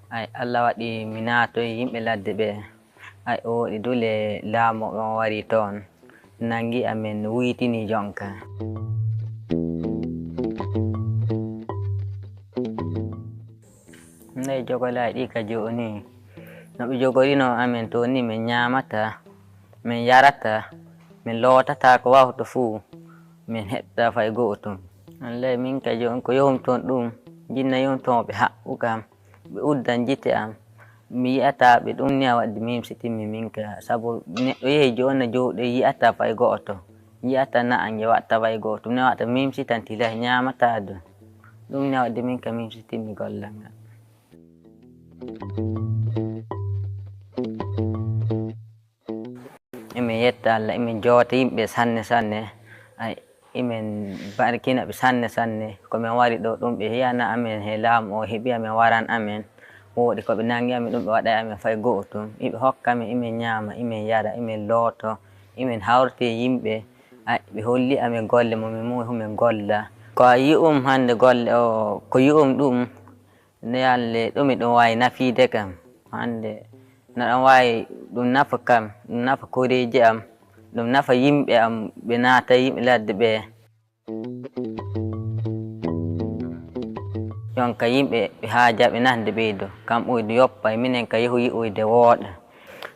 ay Allah waɗi mi naatoyi yimɓe ladde ɓe ay o waɗi dule laamo on wari toon nangi amen wuytini jonka ndey jogolay ɗi ka joni no ɓe jogorino amen to ni min ñamata min yarata min lootata ko wawto fuu min heɓta fay go'otum allay min ka joni ko yohum toon ɗum jinna yohum toon ɓe haɓɓu kam ɓe uddan jite am mi yi'ata ɓe ɗum ni a wadde mimsitinmi min ka sabu neɗɗo yehi joni jowɗo yi'ata fay go'oto yi'ata na'ange watta fay go'otum ne waɗa mimsitantilay ñamata do ɗum ni a wadde min ka mimsitinmi gollal ngal emin yetta Allah emin jowata yimɓe sanne sanne ay emin barkina ɓe sanne sanne komin wari ɗo ɗum ɓe hiyana amen he laamu o heeɓi amen waran amen woɗi koɓe nangi amen ɗum ɓe waɗay amen fay go'otum eɓe hokka amen emin ñaama emin yara emin looto emin hawrte yimɓe ay ɓe holli amen golle momin muyi homin golla ko a yi'um hande golle o ko yi'um ɗum ne alle ɗum ɗum wawi nafide kam hande no ɗum wawi ɗum nafa kam ɗum nafa koreji am ɗum nafa yimɓe am ɓe naata yimɓe ladde ɓe jonka yimɓe ɓe haajaɓe nande ɓeydo kam ɓuyde yoppa minen ka yehu yi'oyde wooɗa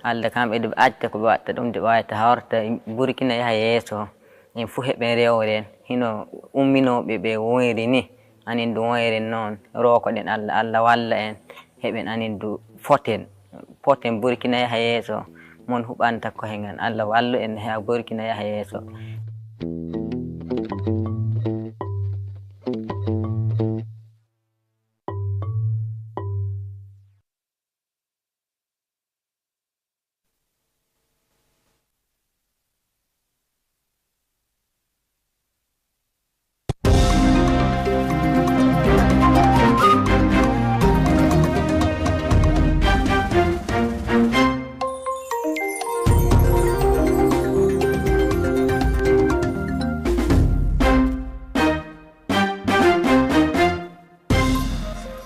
Allah kamɓe ɗo ɓe acca ko ɓe watta ɗum de wawata hawrta Burkina yaha yeeso en fuu heɓen rewren hino umminoɓe ɓe woyri ni anin du woyren noon rokoɗen Allah Allah walla en heɓen anin du foten Burkina yaha yeeso mon huɓanta ko hengan Allah wallu en ha Burkina yaha yeeso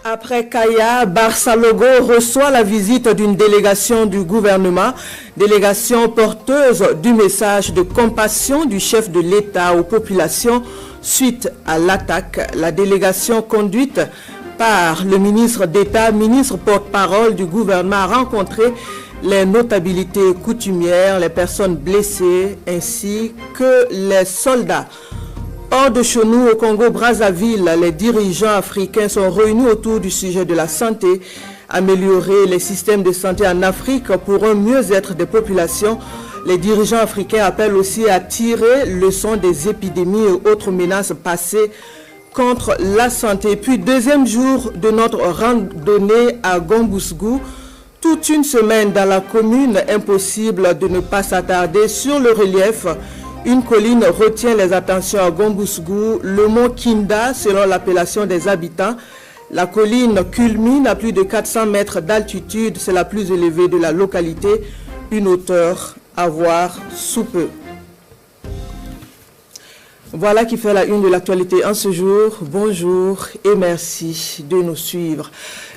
Après Kaya, Barça-Logo reçoit la visite d'une délégation du gouvernement, délégation porteuse du message de compassion du chef de l'État aux populations suite à l'attaque. La délégation conduite par le ministre d'État, ministre porte-parole du gouvernement, a rencontré les notabilités coutumières, les personnes blessées ainsi que les soldats. Hors de chez nous, au Congo-Brazzaville, les dirigeants africains sont réunis autour du sujet de la santé. Améliorer les systèmes de santé en Afrique pour un mieux-être des populations. Les dirigeants africains appellent aussi à tirer leçon des épidémies et autres menaces passées contre la santé. Puis, deuxième jour de notre randonnée à Gombousgou, toute une semaine dans la commune, impossible de ne pas s'attarder sur le relief. Une colline retient les attentions à Gombousgou, le mont Kinda selon l'appellation des habitants. La colline culmine à plus de 400 mètres d'altitude, c'est la plus élevée de la localité, une hauteur à voir sous peu. Voilà qui fait la une de l'actualité en ce jour. Bonjour et merci de nous suivre.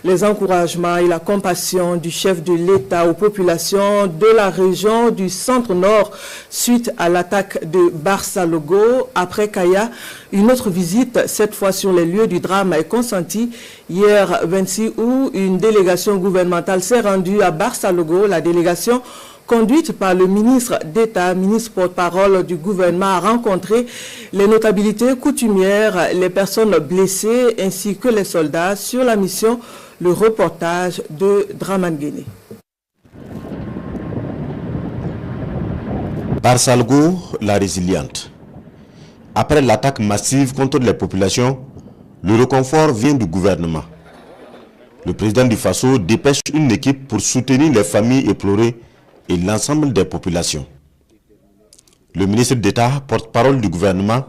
Les encouragements et la compassion du chef de l'État aux populations de la région du centre-nord suite à l'attaque de Barça-Logo. Après Kaya, une autre visite, cette fois sur les lieux du drame, est consentie. Hier 26 août, une délégation gouvernementale s'est rendue à Barça-Logo. La délégation conduite par le ministre d'État, ministre porte-parole du gouvernement, a rencontré les notabilités coutumières, les personnes blessées ainsi que les soldats sur la mission. Le reportage de Draman Guéné. Barça-Logo, la résiliente. Après l'attaque massive contre les populations, le réconfort vient du gouvernement. Le président du Faso dépêche une équipe pour soutenir les familles éplorées et l'ensemble des populations. Le ministre d'État, porte-parole du gouvernement,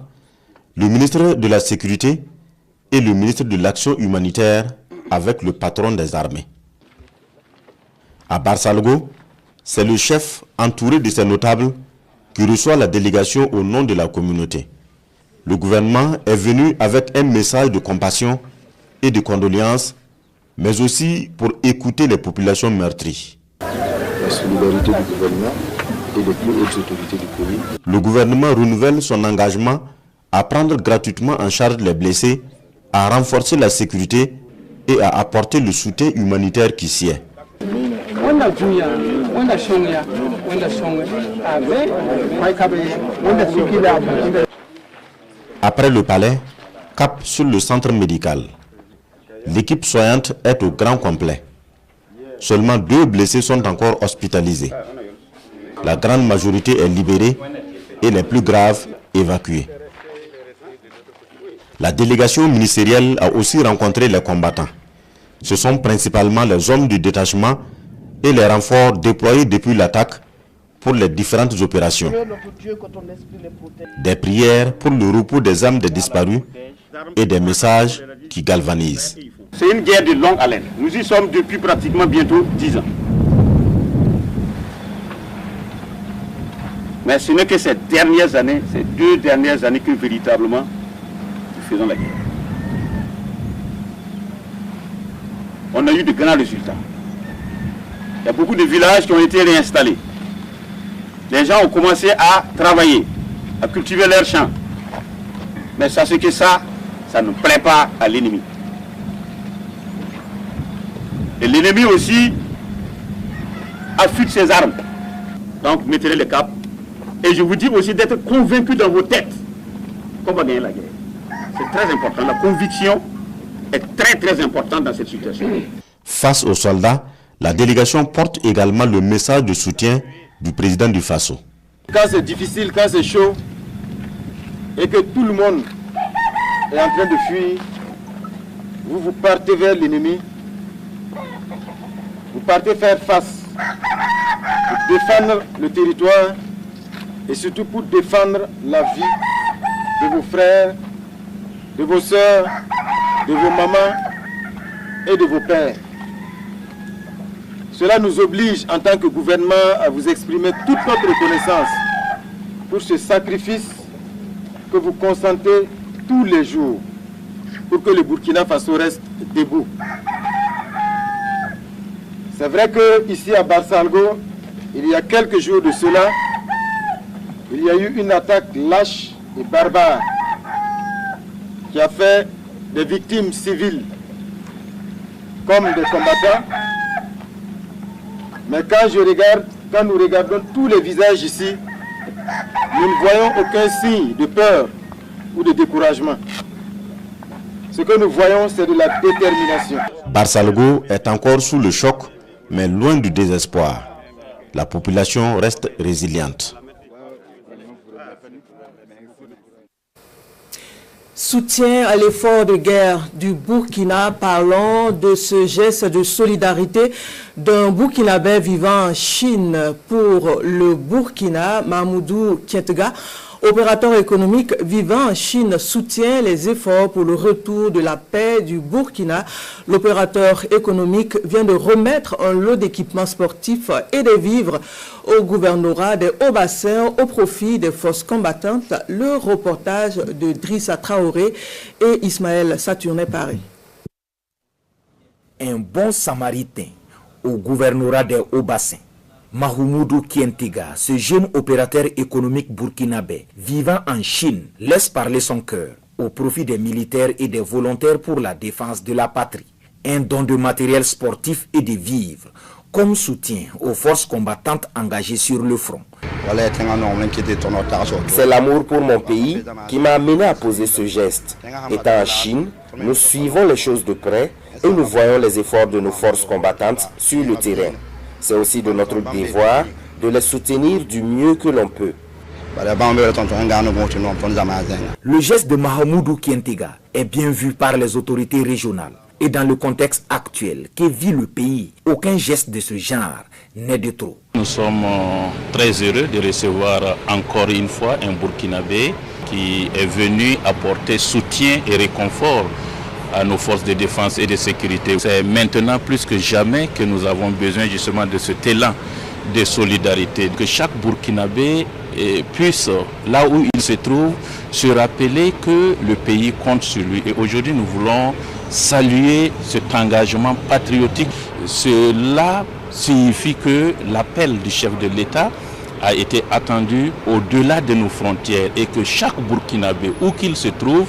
le ministre de la Sécurité et le ministre de l'Action humanitaire avec le patron des armées. À Barça-Logo, c'est le chef entouré de ses notables qui reçoit la délégation au nom de la communauté. Le gouvernement est venu avec un message de compassion et de condoléances mais aussi pour écouter les populations meurtries. La solidarité du gouvernement et des plus hautes autorités du pays. Le gouvernement renouvelle son engagement à prendre gratuitement en charge les blessés, à renforcer la sécurité et à apporter le soutien humanitaire qui s'y est. Après le palais, cap sur le centre médical. L'équipe soignante est au grand complet. Seulement 2 blessés sont encore hospitalisés. La grande majorité est libérée et les plus graves évacués. La délégation ministérielle a aussi rencontré les combattants. Ce sont principalement les hommes du détachement et les renforts déployés depuis l'attaque pour les différentes opérations. Des prières pour le repos des âmes des disparus et des messages qui galvanisent. C'est une guerre de longue haleine. Nous y sommes depuis pratiquement bientôt 10 ans. Mais ce n'est que ces 2 dernières années que véritablement nous faisons la guerre. On a eu de grands résultats. Il y a beaucoup de villages qui ont été réinstallés. Les gens ont commencé à travailler, à cultiver leurs champs. Mais sachez que ça ne plaît pas à l'ennemi. Et l'ennemi aussi affûte ses armes. Donc mettez le cap. Et je vous dis aussi d'être convaincu dans vos têtes qu'on va gagner la guerre. C'est très important. La conviction est très très importante dans cette situation. Face aux soldats, la délégation porte également le message de soutien du président du Faso. Quand c'est difficile, quand c'est chaud, et que tout le monde est en train de fuir, vous partez vers l'ennemi, vous partez faire face, pour défendre le territoire, et surtout pour défendre la vie de vos frères, de vos sœurs, de vos mamans et de vos pères. Cela nous oblige en tant que gouvernement à vous exprimer toute notre reconnaissance pour ce sacrifice que vous consentez tous les jours pour que le Burkina Faso reste debout. C'est vrai qu'ici à Barsalgo, il y a quelques jours de cela, il y a eu une attaque lâche et barbare qui a fait des victimes civiles comme des combattants. Mais quand nous regardons tous les visages ici, nous ne voyons aucun signe de peur ou de découragement. Ce que nous voyons, c'est de la détermination. Barsalgo est encore sous le choc, mais loin du désespoir. La population reste résiliente. Soutien à l'effort de guerre du Burkina. Parlons de ce geste de solidarité d'un Burkinabé vivant en Chine pour le Burkina. Mahmoudou Kientga, opérateur économique vivant en Chine, soutient les efforts pour le retour de la paix du Burkina. L'opérateur économique vient de remettre un lot d'équipements sportifs et de vivres au gouvernorat des Hauts-Bassins au profit des forces combattantes. Le reportage de Drissa Traoré et Ismaël Saturné-Paris. Un bon samaritain au gouvernorat des Hauts-Bassins. Mahmoudou Kientga, ce jeune opérateur économique burkinabé vivant en Chine, laisse parler son cœur au profit des militaires et des volontaires pour la défense de la patrie. Un don de matériel sportif et de vivres comme soutien aux forces combattantes engagées sur le front. C'est l'amour pour mon pays qui m'a amené à poser ce geste. Étant en Chine, nous suivons les choses de près et nous voyons les efforts de nos forces combattantes sur le terrain. C'est aussi de notre devoir de les soutenir du mieux que l'on peut. Le geste de Mahmoudou Kientga est bien vu par les autorités régionales. Et dans le contexte actuel que vit le pays, aucun geste de ce genre n'est de trop. Nous sommes très heureux de recevoir encore une fois un Burkinabé qui est venu apporter soutien et réconfort à nos forces de défense et de sécurité. C'est maintenant plus que jamais que nous avons besoin justement de cet élan de solidarité. Que chaque Burkinabé puisse, là où il se trouve, se rappeler que le pays compte sur lui. Et aujourd'hui, nous voulons saluer cet engagement patriotique. Cela signifie que l'appel du chef de l'État a été attendu au-delà de nos frontières et que chaque Burkinabé, où qu'il se trouve,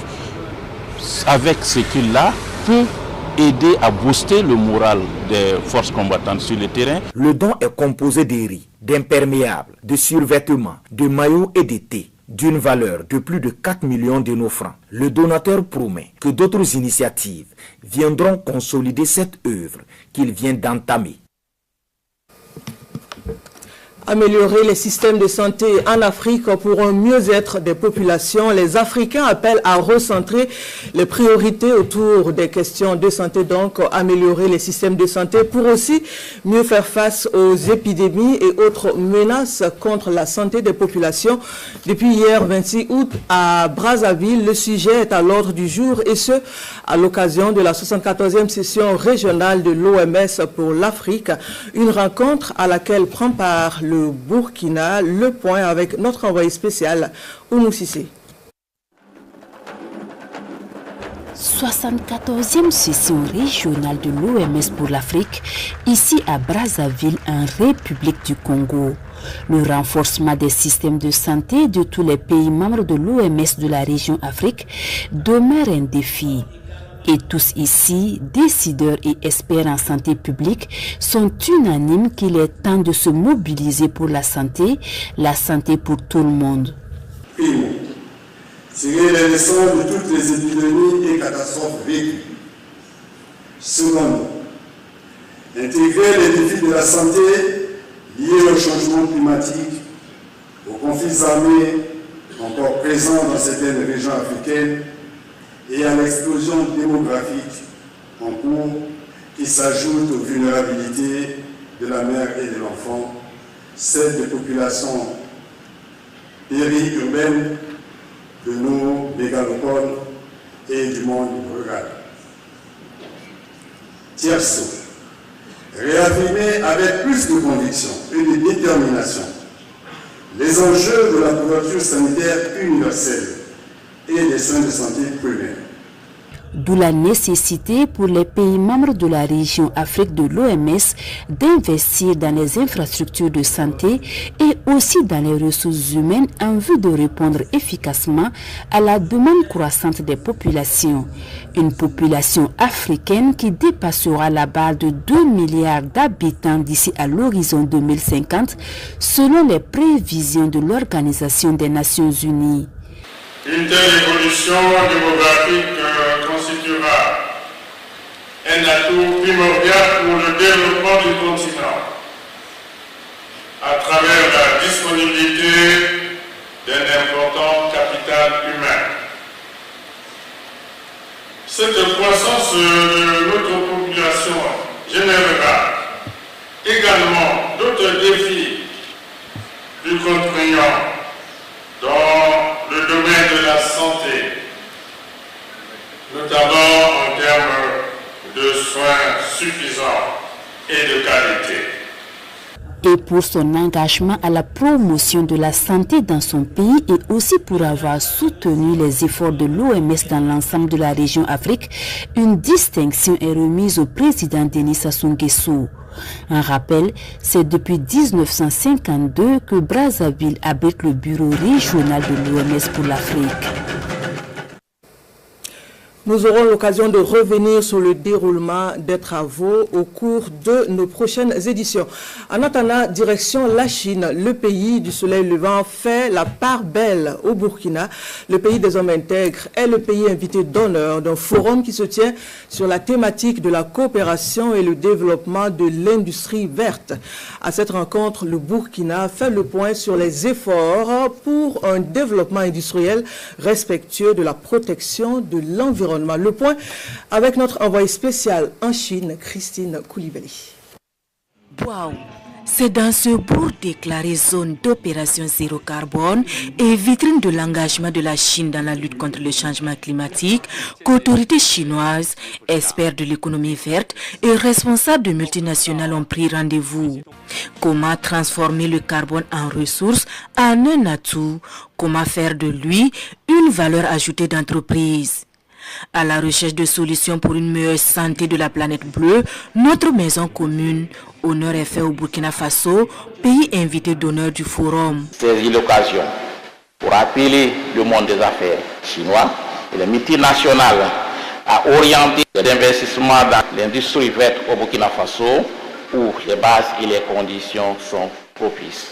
avec ce qu'il a, peut aider à booster le moral des forces combattantes sur le terrain. Le don est composé de riz, d'imperméables, de survêtements, de maillots et de thé, d'une valeur de plus de 4 millions de nos francs. Le donateur promet que d'autres initiatives viendront consolider cette œuvre qu'il vient d'entamer. Améliorer les systèmes de santé en Afrique pour un mieux-être des populations. Les Africains appellent à recentrer les priorités autour des questions de santé, donc améliorer les systèmes de santé pour aussi mieux faire face aux épidémies et autres menaces contre la santé des populations. Depuis hier 26 août à Brazzaville, le sujet est à l'ordre du jour et ce, à l'occasion de la 74e session régionale de l'OMS pour l'Afrique, une rencontre à laquelle prend part le Burkina. Le point avec notre envoyé spécial, Oumou Sissé. 74e session régionale de l'OMS pour l'Afrique, ici à Brazzaville, en République du Congo. Le renforcement des systèmes de santé de tous les pays membres de l'OMS de la région Afrique demeure un défi. Et tous ici, décideurs et experts en santé publique, sont unanimes qu'il est temps de se mobiliser pour la santé pour tout le monde. Primo, tirer les leçons de toutes les épidémies et catastrophes vécues. Second, intégrer les défis de la santé liés au changement climatique, aux conflits armés encore présents dans certaines régions africaines, et à l'explosion démographique en cours qui s'ajoute aux vulnérabilités de la mère et de l'enfant, celles des populations périurbaines, de nos mégalopoles et du monde rural. Tierce, réaffirmer avec plus de conviction et de détermination les enjeux de la couverture sanitaire universelle et des soins de santé primaires. D'où la nécessité pour les pays membres de la région Afrique de l'OMS d'investir dans les infrastructures de santé et aussi dans les ressources humaines en vue de répondre efficacement à la demande croissante des populations. Une population africaine qui dépassera la barre de 2 milliards d'habitants d'ici à l'horizon 2050 selon les prévisions de l'Organisation des Nations Unies. Une telle évolution démographique constituera un atout primordial pour le développement du continent à travers la disponibilité d'un important capital humain. Cette croissance de notre population générera également d'autres défis plus contraignants dans le domaine de la santé, notamment en termes de soins suffisants et de qualité. Et pour son engagement à la promotion de la santé dans son pays et aussi pour avoir soutenu les efforts de l'OMS dans l'ensemble de la région Afrique, une distinction est remise au président Denis Sassou Nguesso. Un rappel, c'est depuis 1952 que Brazzaville abrite le bureau régional de l'OMS pour l'Afrique. Nous aurons l'occasion de revenir sur le déroulement des travaux au cours de nos prochaines éditions. En attendant, direction la Chine, le pays du soleil levant fait la part belle au Burkina. Le pays des hommes intègres est le pays invité d'honneur d'un forum qui se tient sur la thématique de la coopération et le développement de l'industrie verte. À cette rencontre, le Burkina fait le point sur les efforts pour un développement industriel respectueux de la protection de l'environnement. Le point avec notre envoyé spécial en Chine, Christine Koulibaly. Waouh! C'est dans ce bourg déclaré zone d'opération zéro carbone et vitrine de l'engagement de la Chine dans la lutte contre le changement climatique qu'autorités chinoises, experts de l'économie verte et responsables de multinationales ont pris rendez-vous. Comment transformer le carbone en ressource, en un atout? Comment faire de lui une valeur ajoutée d'entreprise? À la recherche de solutions pour une meilleure santé de la planète bleue, notre maison commune honneur est fait au Burkina Faso, pays invité d'honneur du forum. Saisis l'occasion pour appeler le monde des affaires chinois et les multinationales à orienter les investissements dans l'industrie verte au Burkina Faso où les bases et les conditions sont propices.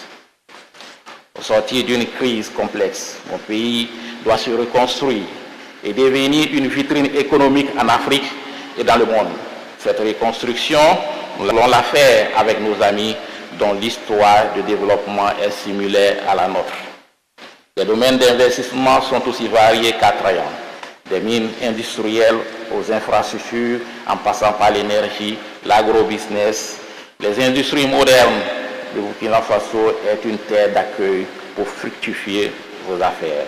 Au sortir d'une crise complexe, mon pays doit se reconstruire et devenir une vitrine économique en Afrique et dans le monde. Cette reconstruction, nous allons la faire avec nos amis dont l'histoire de développement est similaire à la nôtre. Les domaines d'investissement sont aussi variés qu'attrayants, des mines industrielles aux infrastructures en passant par l'énergie, l'agrobusiness. Les industries modernes de Burkina Faso est une terre d'accueil pour fructifier vos affaires.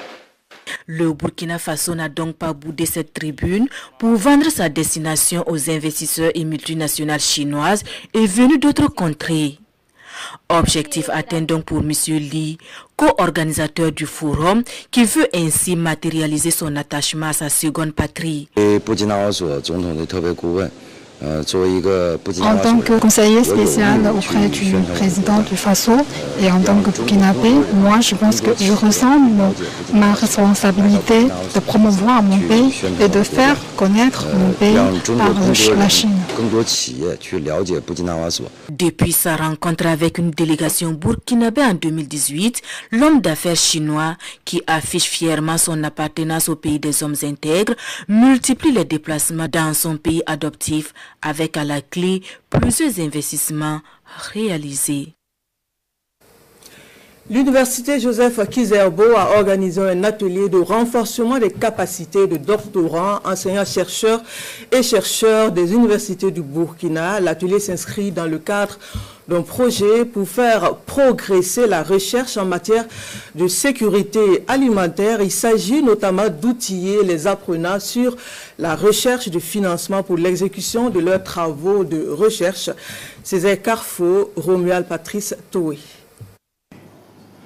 Le Burkina Faso n'a donc pas boudé cette tribune pour vendre sa destination aux investisseurs et multinationales chinoises et venus d'autres contrées. Objectif atteint donc pour M. Li, co-organisateur du forum, qui veut ainsi matérialiser son attachement à sa seconde patrie. En tant que conseiller spécial auprès du président du Faso et en tant que Burkinabé, moi je pense que je ressens ma responsabilité de promouvoir mon pays et de faire connaître mon pays par la Chine. Depuis sa rencontre avec une délégation burkinabé en 2018, l'homme d'affaires chinois, qui affiche fièrement son appartenance au pays des hommes intègres, multiplie les déplacements dans son pays adoptif avec à la clé plusieurs investissements réalisés. L'université Joseph Kizerbo a organisé un atelier de renforcement des capacités de doctorants, enseignants-chercheurs et chercheurs des universités du Burkina. L'atelier s'inscrit dans le cadre d'un projet pour faire progresser la recherche en matière de sécurité alimentaire. Il s'agit notamment d'outiller les apprenants sur la recherche de financement pour l'exécution de leurs travaux de recherche. Césaire Carfo, Romuald Patrice Toé.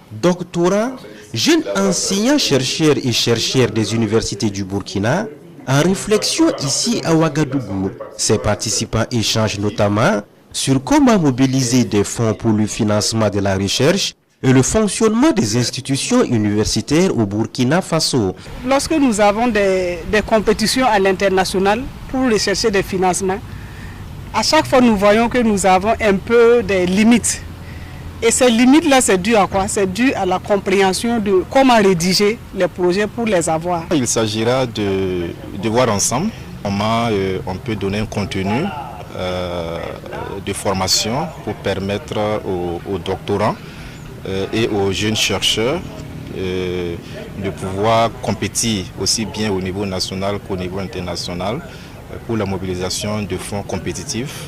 Doctorants, jeunes enseignants, chercheurs et chercheurs des universités du Burkina, en réflexion ici à Ouagadougou. Ces participants échangent notamment sur comment mobiliser des fonds pour le financement de la recherche et le fonctionnement des institutions universitaires au Burkina Faso. Lorsque nous avons des compétitions à l'international pour rechercher des financements, à chaque fois nous voyons que nous avons un peu des limites. Et ces limites-là, c'est dû à quoi? C'est dû à la compréhension de comment rédiger les projets pour les avoir. Il s'agira de voir ensemble comment on peut donner un contenu de formation pour permettre aux doctorants et aux jeunes chercheurs de pouvoir compétir aussi bien au niveau national qu'au niveau international pour la mobilisation de fonds compétitifs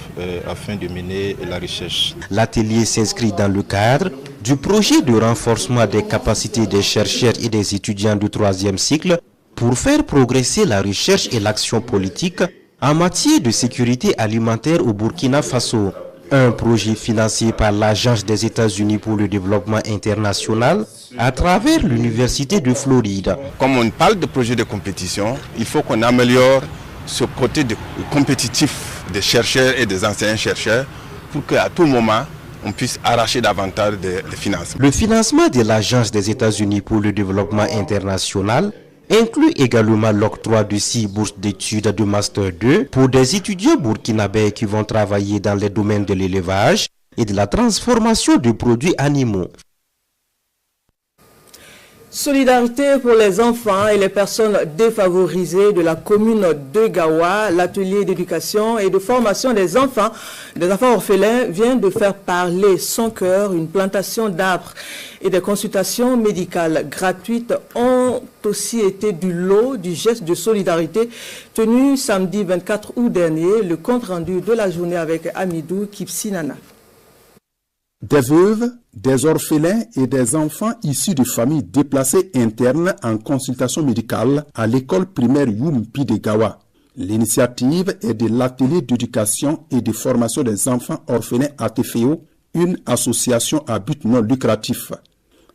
afin de mener la recherche. L'atelier s'inscrit dans le cadre du projet de renforcement des capacités des chercheurs et des étudiants du 3e cycle pour faire progresser la recherche et l'action politique en matière de sécurité alimentaire au Burkina Faso. Un projet financé par l'Agence des États-Unis pour le développement international à travers l'Université de Floride. Comme on parle de projet de compétition, il faut qu'on améliore ce côté compétitif des chercheurs et des enseignants-chercheurs pour qu'à tout moment, on puisse arracher davantage de financement. Le financement de l'Agence des États-Unis pour le développement international inclut également l'octroi de 6 bourses d'études de Master 2 pour des étudiants burkinabés qui vont travailler dans les domaines de l'élevage et de la transformation de produits animaux. Solidarité pour les enfants et les personnes défavorisées de la commune de Gawa, l'atelier d'éducation et de formation des enfants orphelins vient de faire parler son cœur. Une plantation d'arbres et des consultations médicales gratuites ont aussi été du lot du geste de solidarité tenu samedi 24 août dernier. Le compte rendu de la journée avec Amidou Kipsinana. Des veuves, des orphelins et des enfants issus de familles déplacées internes en consultation médicale à l'école primaire Yumpi de Gawa. L'initiative est de l'atelier d'éducation et de formation des enfants orphelins ATFEO, une association à but non lucratif.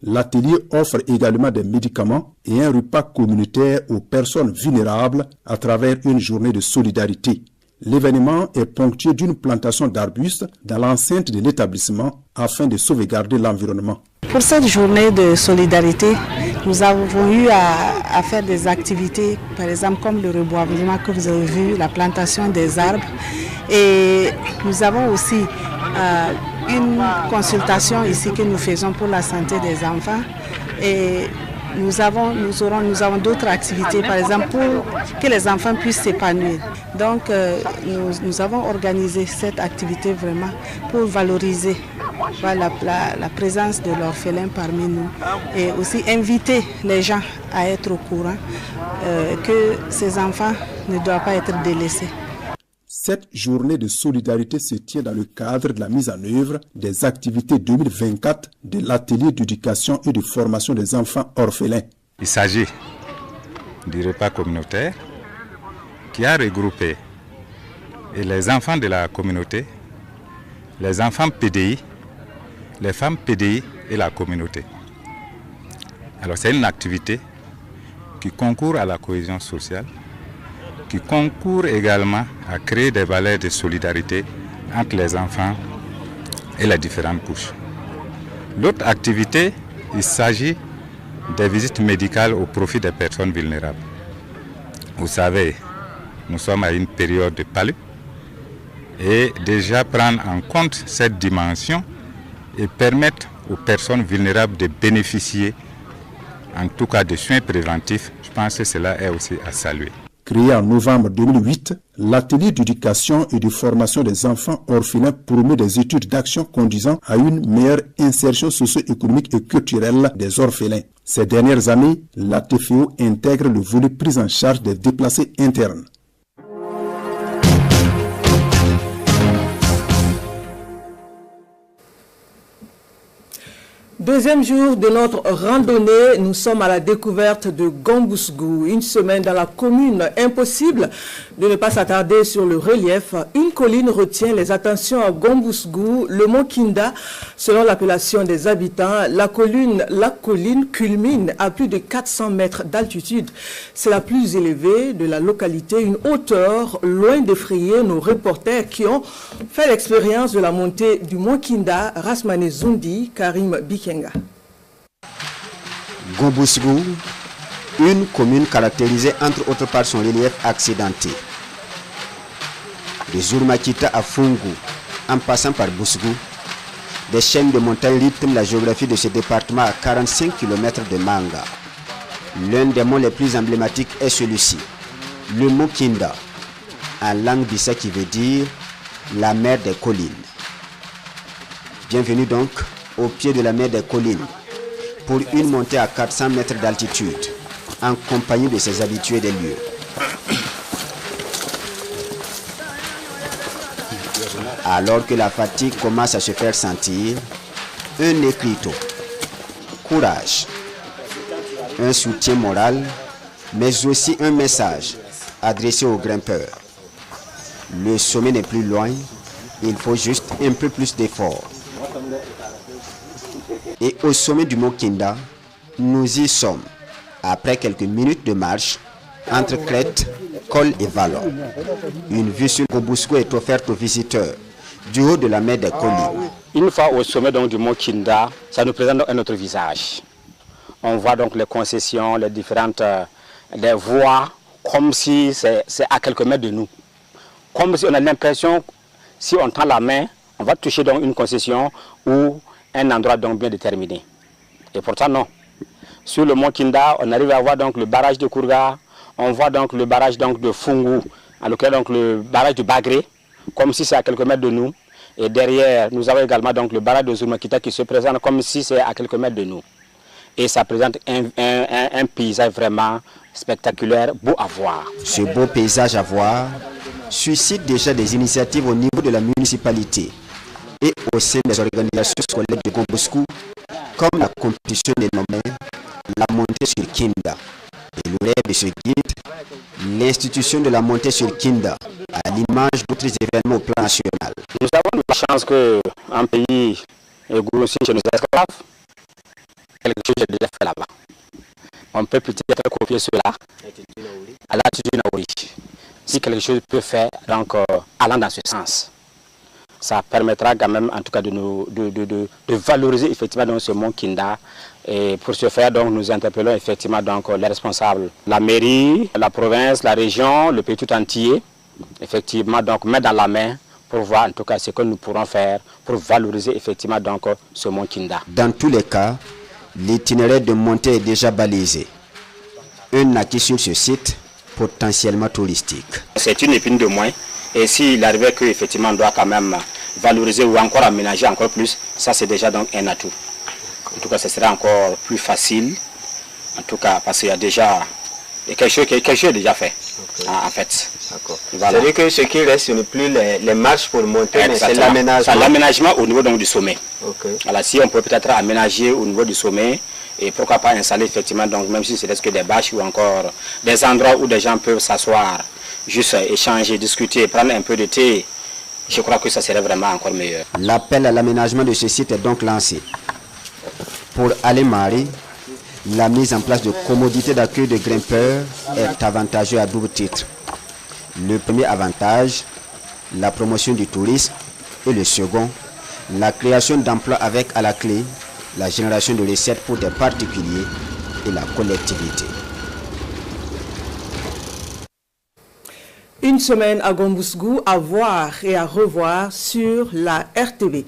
L'atelier offre également des médicaments et un repas communautaire aux personnes vulnérables à travers une journée de solidarité. L'événement est ponctué d'une plantation d'arbustes dans l'enceinte de l'établissement afin de sauvegarder l'environnement. Pour cette journée de solidarité, nous avons eu à faire des activités, par exemple comme le reboisement que vous avez vu, la plantation des arbres. Et nous avons aussi une consultation ici que nous faisons pour la santé des enfants. Et nous avons d'autres activités, par exemple, pour que les enfants puissent s'épanouir. Donc, nous avons organisé cette activité vraiment pour valoriser la présence de l'orphelin parmi nous et aussi inviter les gens à être au courant que ces enfants ne doivent pas être délaissés. Cette journée de solidarité se tient dans le cadre de la mise en œuvre des activités 2024 de l'atelier d'éducation et de formation des enfants orphelins. Il s'agit du repas communautaire qui a regroupé les enfants de la communauté, les enfants PDI, les femmes PDI et la communauté. Alors c'est une activité qui concourt à la cohésion sociale, qui concourt également à créer des valeurs de solidarité entre les enfants et les différentes couches. L'autre activité, il s'agit des visites médicales au profit des personnes vulnérables. Vous savez, nous sommes à une période de palu et déjà prendre en compte cette dimension et permettre aux personnes vulnérables de bénéficier en tout cas de soins préventifs, je pense que cela est aussi à saluer. Créé en novembre 2008, l'atelier d'éducation et de formation des enfants orphelins promeut des études d'action conduisant à une meilleure insertion socio-économique et culturelle des orphelins. Ces dernières années, la TFO intègre le volet prise en charge des déplacés internes. Deuxième jour de notre randonnée, nous sommes à la découverte de Gombousgou. Une semaine dans la commune, impossible de ne pas s'attarder sur le relief. Une colline retient les attentions à Gombousgou, le mont Kinda, selon l'appellation des habitants. La colline culmine à plus de 400 mètres d'altitude. C'est la plus élevée de la localité, une hauteur loin d'effrayer nos reporters qui ont fait l'expérience de la montée du mont Kinda, Rasmane Zundi, Karim Bikenga. Gombousgou, une commune caractérisée entre autres par son relief accidenté. De Zurmakita à Fungu, en passant par Bousgou, des chaînes de montagnes rythment la géographie de ce département à 45 km de Manga. L'un des monts les plus emblématiques est celui-ci, le mont Kinda, en langue bissa qui veut dire la mer des collines. Bienvenue donc au pied de la mer des collines pour une montée à 400 mètres d'altitude en compagnie de ses habitués des lieux. Alors que la fatigue commence à se faire sentir, un écriteau, courage, un soutien moral, mais aussi un message adressé aux grimpeurs. Le sommet n'est plus loin, il faut juste un peu plus d'effort. Et au sommet du mont Kinda, nous y sommes, après quelques minutes de marche, entre crête, col et vallon. Une vue sur Gombousgou est offerte aux visiteurs, du haut de la mer des collines. Une fois au sommet donc, du mont Kinda, ça nous présente un autre visage. On voit donc les concessions, les différentes les voies, comme si c'est à quelques mètres de nous. Comme si on a l'impression, si on tend la main, on va toucher donc une concession ou un endroit donc bien déterminé. Et pourtant non. Sur le mont Kinda, on arrive à voir donc le barrage de Kourga, on voit donc le barrage donc de Fungu, en lequel donc le barrage de Bagré, comme si c'est à quelques mètres de nous. Et derrière, nous avons également donc le barrage de Zurmakita qui se présente comme si c'est à quelques mètres de nous. Et ça présente un paysage vraiment spectaculaire, beau à voir. Ce beau paysage à voir suscite déjà des initiatives au niveau de la municipalité et au sein des organisations scolaires de Gombousgou, comme la compétition dénommée la montée sur Kinda. Et le rêve de ce guide, l'institution de la montée sur Kinda, à l'image d'autres événements au plan national. Nous avons la chance qu'un pays est goûté chez nos esclaves. quelque chose que j'ai déjà fait là-bas. On peut peut-être copier cela à l'attitude Naouri. Si quelque chose peut faire, donc allant dans ce sens, ça permettra quand même en tout cas de valoriser effectivement donc, ce monde Kinda. Et pour ce faire, donc, nous interpellons effectivement donc, les responsables, la mairie, la province, la région, le pays tout entier, effectivement donc mettre dans la main pour voir en tout cas ce que nous pourrons faire pour valoriser effectivement donc ce monde Kinda. Dans tous les cas, l'itinéraire de montée est déjà balisé. Un acquis sur ce site potentiellement touristique. C'est une épine de moins et s'il arrivait qu'effectivement on doit quand même valoriser ou encore aménager encore plus, ça c'est déjà donc un atout. En tout cas, ce sera encore plus facile, en tout cas parce qu'il y a déjà quelque chose est déjà fait, en fait. Voilà. C'est-à-dire que ce qui reste, ce n'est plus les marches pour monter, mais c'est l'aménagement. C'est l'aménagement au niveau donc, du sommet. Okay. Voilà, si on peut peut-être aménager au niveau du sommet, et pourquoi pas installer effectivement, donc, même si c'est que des bâches ou encore des endroits où des gens peuvent s'asseoir, juste échanger, discuter, prendre un peu de thé, je crois que ça serait vraiment encore meilleur. L'appel à l'aménagement de ce site est donc lancé. Pour Alemari, la mise en place de commodités d'accueil de grimpeurs est avantageuse à double titre. Le premier avantage, la promotion du tourisme, et le second, la création d'emplois avec à la clé la génération de recettes pour des particuliers et la collectivité. Une semaine à Gombousgou à voir et à revoir sur la RTV.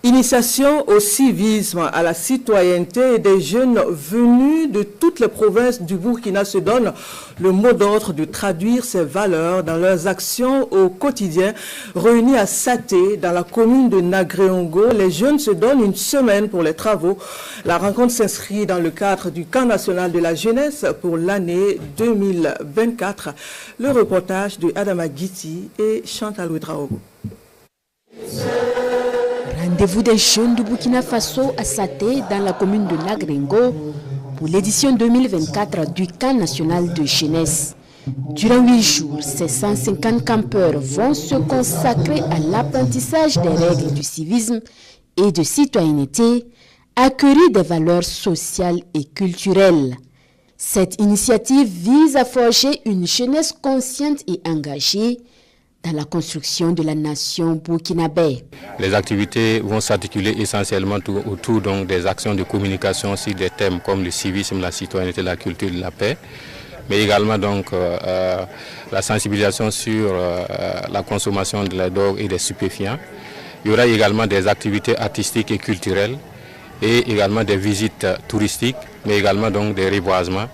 Initiation au civisme, à la citoyenneté, des jeunes venus de toutes les provinces du Burkina se donnent le mot d'ordre de traduire ces valeurs dans leurs actions au quotidien. Réunis à Saté, dans la commune de Nagréongo, les jeunes se donnent une semaine pour les travaux. La rencontre s'inscrit dans le cadre du camp national de la jeunesse pour l'année 2024. Le reportage de Adama Guiti et Chantal Ouedraogo. Rendez-vous des jeunes du Burkina Faso à Saté, dans la commune de Nagréongo, pour l'édition 2024 du camp national de jeunesse. Durant 8 jours, ces 150 campeurs vont se consacrer à l'apprentissage des règles du civisme et de citoyenneté, acquérir des valeurs sociales et culturelles. Cette initiative vise à forger une jeunesse consciente et engagée dans la construction de la nation burkinabé. Les activités vont s'articuler essentiellement autour donc, des actions de communication sur des thèmes comme le civisme, la citoyenneté, la culture et la paix, mais également donc, la sensibilisation sur la consommation de la drogue et des stupéfiants. Il y aura également des activités artistiques et culturelles et également des visites touristiques, mais également donc, des reboisements.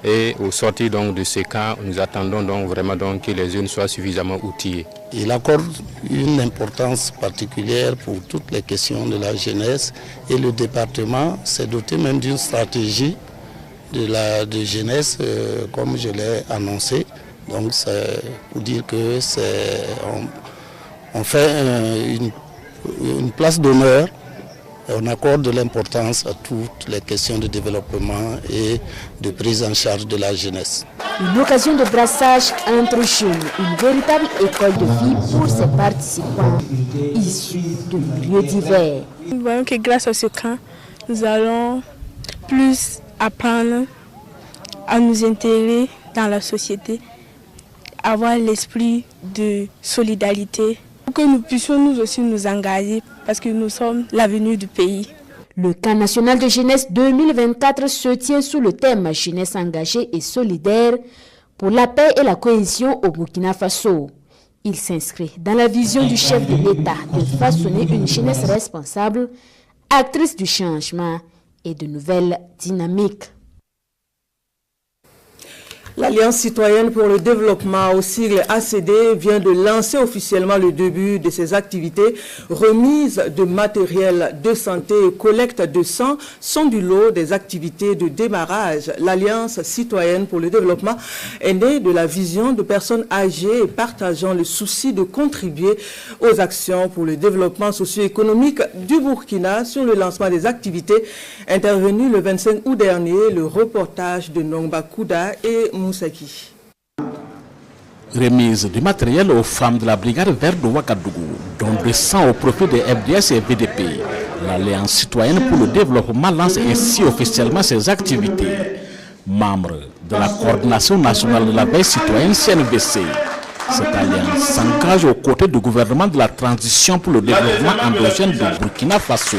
Et au sortir donc de ces camps, nous attendons donc vraiment donc que les jeunes soient suffisamment outillés. Il accorde une importance particulière pour toutes les questions de la jeunesse et le département s'est doté même d'une stratégie de jeunesse comme je l'ai annoncé. Donc c'est pour dire que on fait une place d'honneur. On accorde de l'importance à toutes les questions de développement et de prise en charge de la jeunesse. Une occasion de brassage entre jeunes, une véritable école de vie pour ces participants issus de milieux divers. Nous voyons que grâce à ce camp, nous allons plus apprendre à nous intégrer dans la société, avoir l'esprit de solidarité, pour que nous puissions nous aussi nous engager parce que nous sommes l'avenir du pays. Le camp national de jeunesse 2024 se tient sous le thème jeunesse engagée et solidaire pour la paix et la cohésion au Burkina Faso. Il s'inscrit dans la vision du chef de l'État de façonner une jeunesse responsable, actrice du changement et de nouvelles dynamiques. L'Alliance citoyenne pour le développement, au sigle ACD, vient de lancer officiellement le début de ses activités. Remise de matériel de santé et collecte de sang sont du lot des activités de démarrage. L'Alliance citoyenne pour le développement est née de la vision de personnes âgées et partageant le souci de contribuer aux actions pour le développement socio-économique du Burkina. Sur le lancement des activités intervenues le 25 août dernier, le reportage de Nongba Kouda et Moussaki. Remise du matériel aux femmes de la brigade verte de Ouagadougou, dont de sang au profit des FDS et VDP. L'Alliance citoyenne pour le développement lance ainsi officiellement ses activités. Membre de la coordination nationale de la veille citoyenne CNVC, cette alliance s'engage aux côtés du gouvernement de la transition pour le développement endogène de Burkina Faso.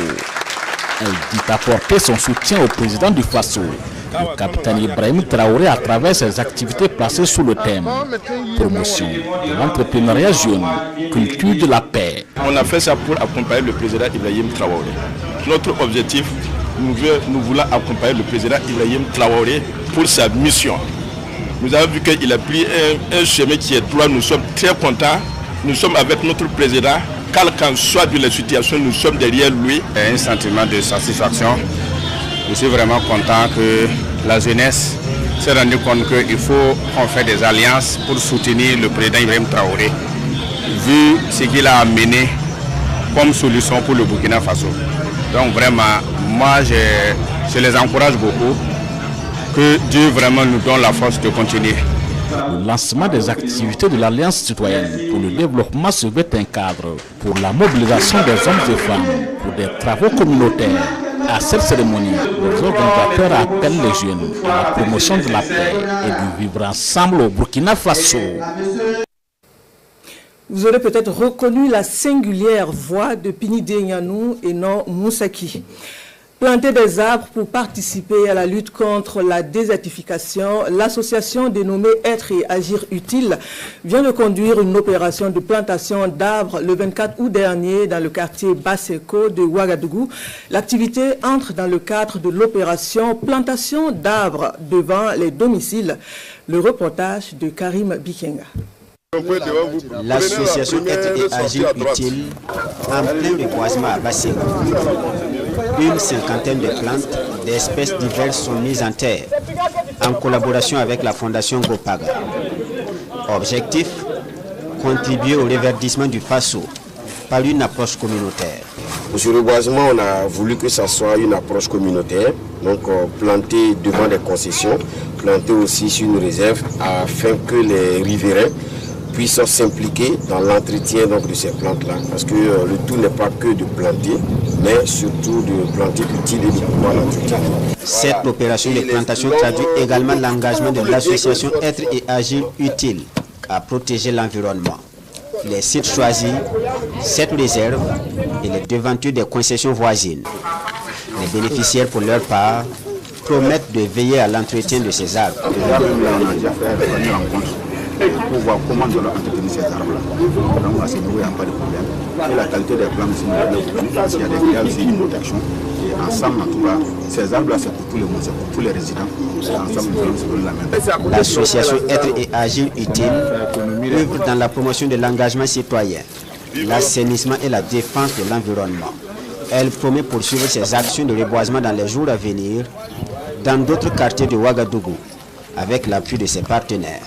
Elle dit apporter son soutien au président du Faso, le capitaine Ibrahim Traoré, à travers ses activités placées sous le thème promotion de l'entrepreneuriat jeune, culture de la paix. On a fait ça pour accompagner le président Ibrahim Traoré. Notre objectif, nous voulons accompagner le président Ibrahim Traoré pour sa mission. Nous avons vu qu'il a pris un chemin qui est droit. Nous sommes très contents. Nous sommes avec notre président. Quelle qu'en soit de la situation, nous sommes derrière lui. Un sentiment de satisfaction. Je suis vraiment content que la jeunesse s'est rendue compte qu'il faut qu'on fasse des alliances pour soutenir le président Ibrahim Traoré, vu ce qu'il a amené comme solution pour le Burkina Faso. Donc vraiment, moi je les encourage beaucoup. Que Dieu vraiment nous donne la force de continuer. Le lancement des activités de l'Alliance citoyenne pour le développement se veut un cadre pour la mobilisation des hommes et femmes pour des travaux communautaires. À cette cérémonie, les organisateurs appellent les jeunes à la promotion de la paix et du vivre ensemble au Burkina Faso. Vous aurez peut-être reconnu la singulière voix de Pinidé Nyanou et non Moussaki. Planter des arbres pour participer à la lutte contre la désertification, l'association dénommée Être et Agir Utile vient de conduire une opération de plantation d'arbres le 24 août dernier dans le quartier Basseko de Ouagadougou. L'activité entre dans le cadre de l'opération plantation d'arbres devant les domiciles. Le reportage de Karim Bikenga. L'association Être et Agir Utile en plein reboisement à Basseko. Une cinquantaine de plantes d'espèces diverses sont mises en terre en collaboration avec la fondation Gopaga. Objectif, contribuer au reverdissement du Faso par une approche communautaire. Pour ce reboisement, on a voulu que ça soit une approche communautaire, donc planter devant des concessions, planter aussi sur une réserve afin que les riverains puissent s'impliquer dans l'entretien de ces plantes-là. Parce que le tout n'est pas que de planter, mais surtout de planter utile et de pouvoir l'entretenir. Cette opération de plantation traduit également l'engagement de l'association Être et Agir Utile à protéger l'environnement. Les sites choisis, cette réserve et les devantures des concessions voisines. Les bénéficiaires, pour leur part, promettent de veiller à l'entretien de ces arbres. Pour voir comment nous allons entretenir ces arbres-là. Donc à ce niveau, il n'y a pas de problème. Et la qualité des plantes, s'il y a des gares, c'est une protection. Et ensemble, en tout cas, ces arbres-là, c'est pour tout le monde, c'est pour tous les résidents. Et ensemble, nous allons se donner la main. L'association Être et Agir Utile œuvre dans la promotion de l'engagement citoyen, l'assainissement et la défense de l'environnement. Elle promet poursuivre ses actions de reboisement dans les jours à venir dans d'autres quartiers de Ouagadougou, avec l'appui de ses partenaires.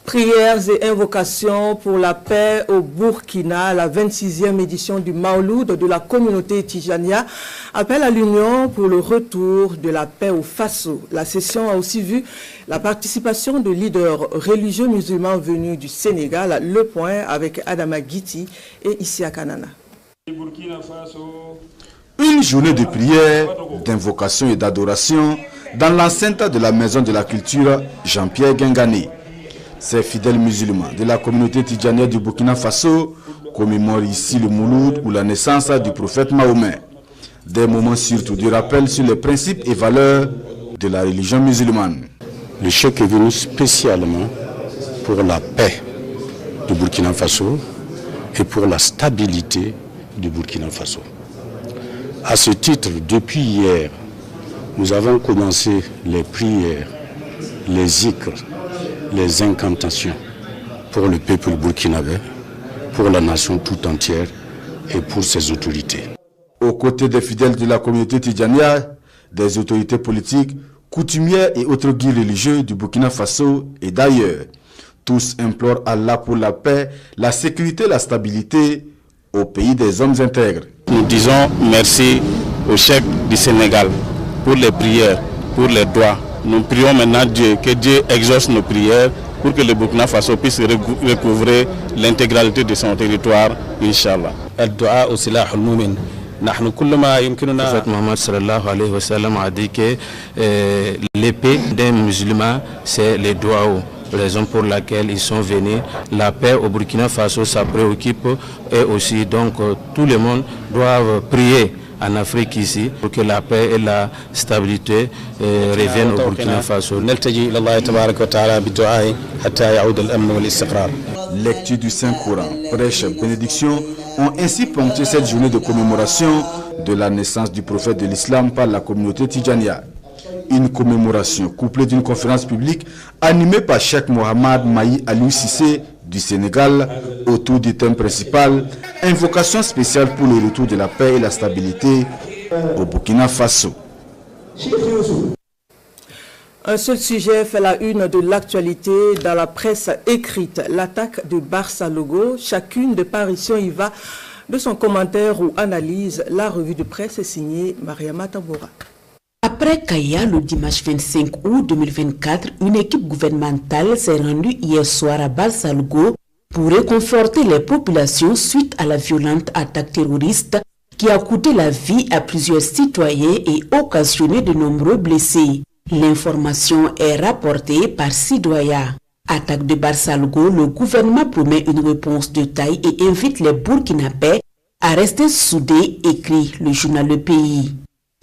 Prières et invocations pour la paix au Burkina, la 26e édition du Maouloud de la communauté Tijania appelle à l'union pour le retour de la paix au Faso. La session a aussi vu la participation de leaders religieux musulmans venus du Sénégal. Le point avec Adama Guiti et Issia Kanana. Une journée de prière, d'invocation et d'adoration dans l'enceinte de la Maison de la Culture Jean-Pierre Guingani. Ces fidèles musulmans de la communauté tidjanienne du Burkina Faso commémorent ici le Mouloud ou la naissance du prophète Mahomet. Des moments surtout de rappel sur les principes et valeurs de la religion musulmane. Le chèque est venu spécialement pour la paix du Burkina Faso et pour la stabilité du Burkina Faso. À ce titre, depuis hier, nous avons commencé les prières, les zikrs, les incantations pour le peuple burkinabé, pour la nation tout entière et pour ses autorités. Aux côtés des fidèles de la communauté tidjania, des autorités politiques, coutumières et autres guides religieux du Burkina Faso et d'ailleurs, tous implorent Allah pour la paix, la sécurité et la stabilité au pays des hommes intègres. Nous disons merci au chef du Sénégal pour les prières, pour les doigts. Nous prions maintenant Dieu, que Dieu exauce nos prières pour que le Burkina Faso puisse recouvrer l'intégralité de son territoire, Inch'Allah. Le prophète Mohammed sallallahu alayhi wa sallam a dit que l'épée d'un musulman, c'est les doigts. Raison pour laquelle ils sont venus. La paix au Burkina Faso, ça préoccupe, et aussi donc tout le monde doit prier en Afrique ici pour que la paix et la stabilité reviennent au Burkina Faso. Lecture du Saint-Coran, prêche, bénédiction ont ainsi ponctué cette journée de commémoration de la naissance du prophète de l'islam par la communauté Tidjania. Une commémoration couplée d'une conférence publique animée par Cheikh Mohamed Mahi Aliou Cissé du Sénégal autour du thème principal, invocation spéciale pour le retour de la paix et la stabilité au Burkina Faso. Un seul sujet fait la une de l'actualité dans la presse écrite, l'attaque de Barça Logo. Chacune des parutions y va de son commentaire ou analyse. La revue de presse est signée Mariama Taboura. Après Kaya, le dimanche 25 août 2024, une équipe gouvernementale s'est rendue hier soir à Barça Logo pour réconforter les populations suite à la violente attaque terroriste qui a coûté la vie à plusieurs citoyens et occasionné de nombreux blessés. L'information est rapportée par Sidoya. Attaque de Barça Logo, le gouvernement promet une réponse de taille et invite les Burkinabés à rester soudés, écrit le journal Le Pays.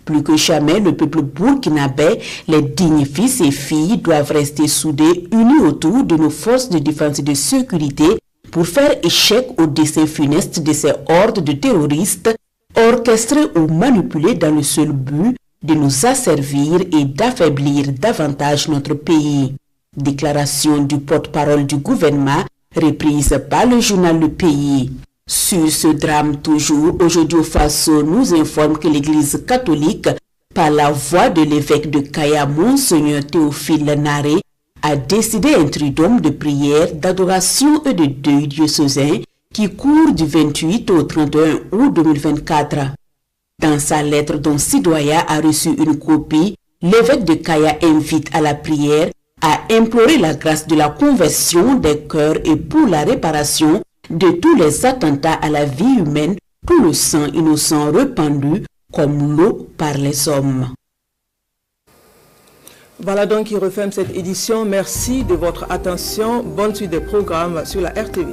Plus que jamais, le peuple burkinabé, les dignes fils et filles doivent rester soudés, unis autour de nos forces de défense et de sécurité pour faire échec au dessein funeste de ces hordes de terroristes orchestrés ou manipulés dans le seul but de nous asservir et d'affaiblir davantage notre pays. Déclaration du porte-parole du gouvernement reprise par le journal Le Pays. Sur ce drame toujours, Aujourd'hui Faso nous informe que l'Église catholique, par la voix de l'évêque de Kaya, Monseigneur Théophile Naré, a décidé un triduum de prière, d'adoration et de deuil diocésain qui court du 28 au 31 août 2024. Dans sa lettre dont Sidoya a reçu une copie, l'évêque de Kaya invite à la prière, à implorer la grâce de la conversion des cœurs et pour la réparation de tous les attentats à la vie humaine, tout le sang innocent répandu comme l'eau par les hommes. Voilà donc qui referme cette édition. Merci de votre attention. Bonne suite des programmes sur la RTV.